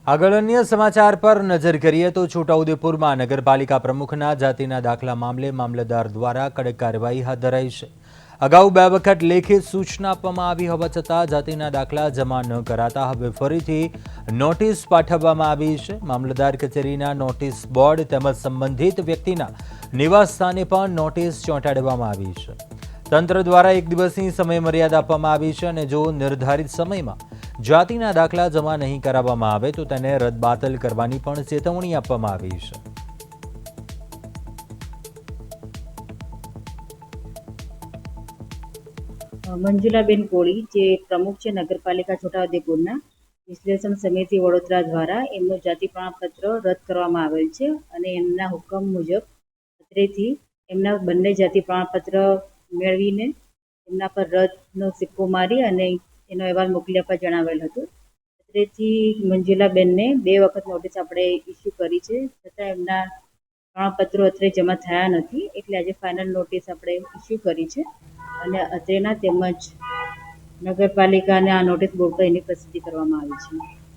આગળ અન્ય સમાચાર પર નજર કરીએ તો છોટાઉદેપુરમાં નગરપાલિકા પ્રમુખના જાતિના દાખલા મામલે મામલતદાર દ્વારા કડક કાર્યવાહી હાથ ધરાઈ છે। અગાઉ 2 વખત લેખિત સૂચના આપવામાં આવી હોવા છતાં જાતિના દાખલા જમા ન કરાતા હવે ફરીથી નોટિસ પાઠવવામાં આવી છે। મામલતદાર કચેરીના નોટિસ બોર્ડ તેમજ સંબંધિત વ્યક્તિના નિવાસસ્થાને પણ નોટિસ ચોંટાડવામાં આવી છે। તંત્ર દ્વારા 1 દિવસની સમયમર્યાદા આપવામાં આવી છે અને જો નિર્ધારિત સમયમાં જાતિના દાખલા જમા નહીં કરાવવામાં આવે તો તેને રદબાતલ કરવાની પણ ચેતવણી આપવામાં આવી છે। મંજુલાબેન કોળી જે પ્રમુખ છે નગરપાલિકા છોટાઉદેપુરના વિશ્લેષણ સમિતિ વડોદરા દ્વારા એમનું જાતિ પ્રમાણપત્ર રદ કરવામાં આવેલ છે અને એમના હુકમ મુજબ અત્રેથી એમના બંને જાતિ પ્રમાણપત્ર મેળવીને એમના પર રદનો સિક્કો મારી અને એનો અહેવાલ મોકલી આપવા જણાવેલ હતું। અત્રેથી મંજુલાબેનને 2 વખત નોટિસ આપણે ઇસ્યુ કરી છે, છતાં એમના પ્રમાણપત્રો અત્રે જમા થયા નથી, એટલે આજે ફાઇનલ નોટિસ આપણે ઇસ્યુ કરી છે અને અત્રેના તેમજ નગરપાલિકાને આ નોટિસ બોર્ડ પર એની પ્રસિદ્ધિ કરવામાં આવી છે।